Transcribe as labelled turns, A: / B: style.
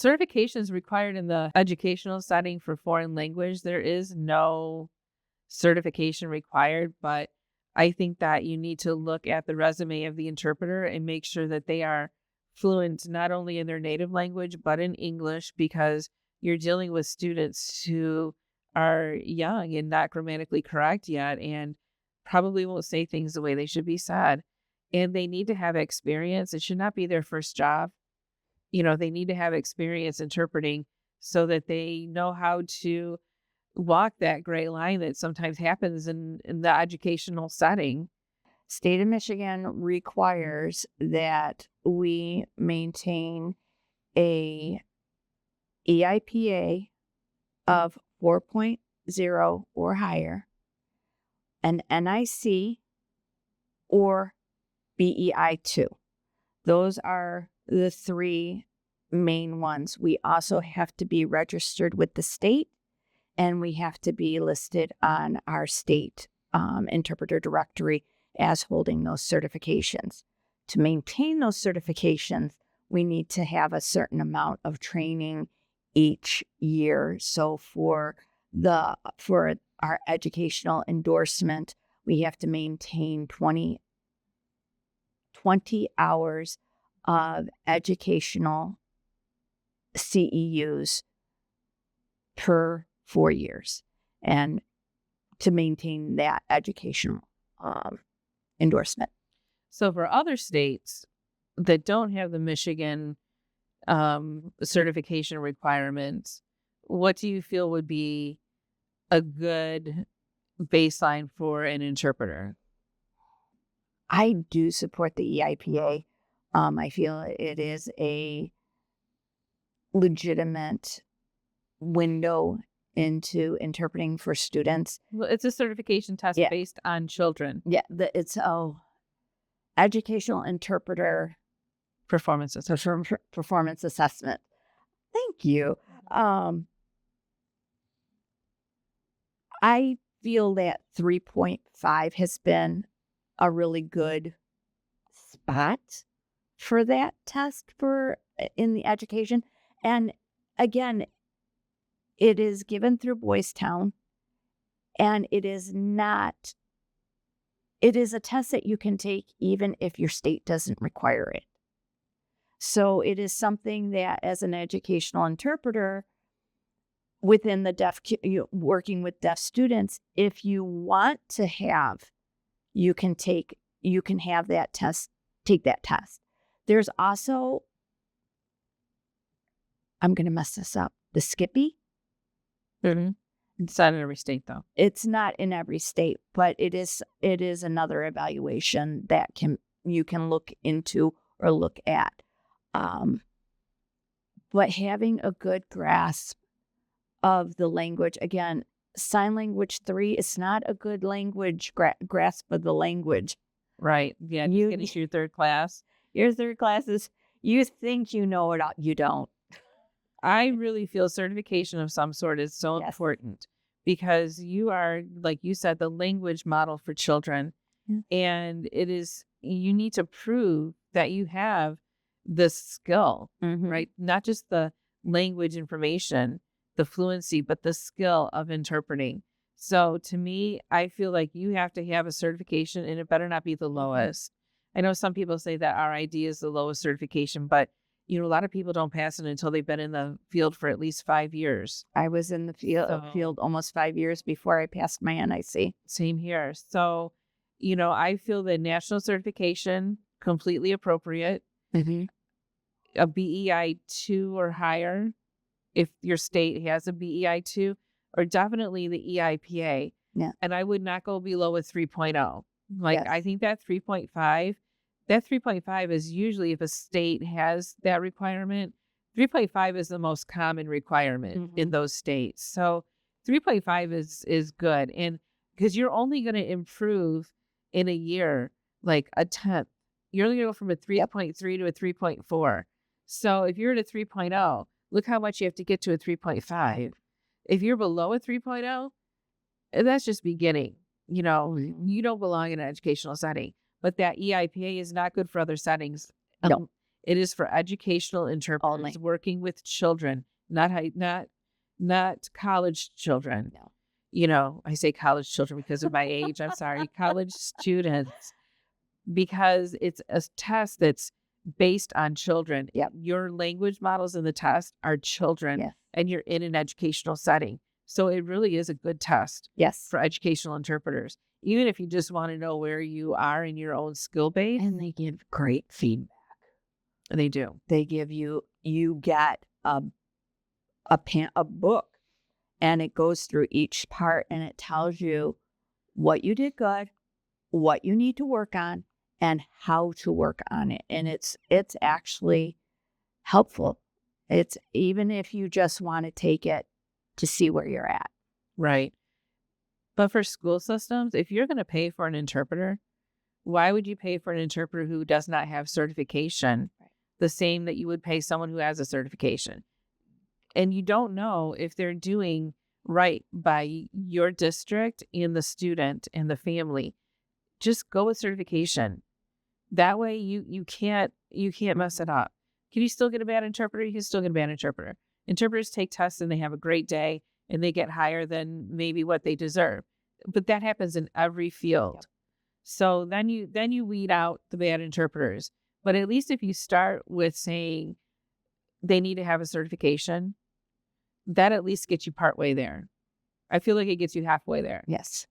A: certifications required in the educational setting for foreign language. There is no certification required, but I think that you need to look at the resume of the interpreter and make sure that they are fluent not only in their native language, but in English, because you're dealing with students who are young and not grammatically correct yet and probably won't say things the way they should be said. And they need to have experience. It should not be their first job. They need to have experience interpreting so that they know how to walk that gray line that sometimes happens in the educational setting.
B: State of Michigan requires that we maintain a EIPA of 4.0 or higher, an NIC or BEI 2. Those are the three main ones. We also have to be registered with the state, and we have to be listed on our state interpreter directory as holding those certifications. To maintain those certifications, we need to have a certain amount of training each year. So for our educational endorsement, we have to maintain 20 hours of educational CEUs per 4 years, and to maintain that educational endorsement.
A: So for other states that don't have the Michigan certification requirements, what do you feel would be a good baseline for an interpreter?
B: I do support the EIPA. I feel it is a legitimate window into interpreting for students.
A: Well, it's a certification test based on children.
B: Yeah, it's educational interpreter
A: performance assessment.
B: Performance assessment. Thank you. I feel that 3.5 has been a really good spot for that test in the education. And again, it is given through Boys Town, and it is a test that you can take even if your state doesn't require it. So it is something that, as an educational interpreter within the working with deaf students, if you want to have, you can have that test, take that test. There's also, I'm going to mess this up, the Skippy.
A: Mm-hmm. It's not in every state, though.
B: It's not in every state, but it is another evaluation that you can look into or look at. But having a good grasp of the language, again, sign language 3 is not a good language grasp of the language.
A: Right. Yeah. You get into your third class.
B: Your third class is, you think you know it all, you don't.
A: I really feel certification of some sort is so important, because you are, like you said, the language model for children. Yeah. And you need to prove that you have the skill, right? Not just the language information, the fluency, but the skill of interpreting. So to me, I feel like you have to have a certification, and it better not be the lowest. I know some people say that RID is the lowest certification, but a lot of people don't pass it until they've been in the field for at least 5 years.
B: I was in the field almost 5 years before I passed my NIC.
A: Same here. So, I feel that national certification, completely appropriate.
B: Mm-hmm.
A: A BEI 2 or higher, if your state has a BEI 2, or definitely the EIPA.
B: Yeah.
A: And I would not go below a 3.0. I think that 3.5 is usually, if a state has that requirement, 3.5 is the most common requirement in those states. So 3.5 is good. And because you're only going to improve in a year, like a 10th. You're only going to go from a 3.3 to a 3.4. So if you're at a 3.0, look how much you have to get to a 3.5. If you're below a 3.0, that's just beginning. You don't belong in an educational setting. But that EIPA is not good for other settings.
B: No.
A: It is for educational interpreters
B: Only.
A: working with children, not college children.
B: No.
A: You know, I say college children because of my age. I'm sorry, college students, because it's a test that's based on children.
B: Yep.
A: Your language models in the test are children,
B: Yes.
A: and you're in an educational setting. So it really is a good test
B: Yes.
A: for educational interpreters, even if you just want to know where you are in your own skill base.
B: And they give great feedback.
A: They do.
B: They give you get a book, and it goes through each part, and it tells you what you did good, what you need to work on, and how to work on it. And it's actually helpful. It's even if you just want to take it to see where you're at.
A: Right. But for school systems, if you're going to pay for an interpreter, why would you pay for an interpreter who does not have certification,
B: Right.
A: the same that you would pay someone who has a certification? And you don't know if they're doing right by your district and the student and the family. Just go with certification. That way you can't mess it up. Can you still get a bad interpreter? You can still get a bad interpreter. Interpreters take tests and they have a great day and they get higher than maybe what they deserve. But that happens in every field.
B: Yep.
A: So then you weed out the bad interpreters. But at least if you start with saying they need to have a certification, that at least gets you partway there. I feel like it gets you halfway there.
B: Yes.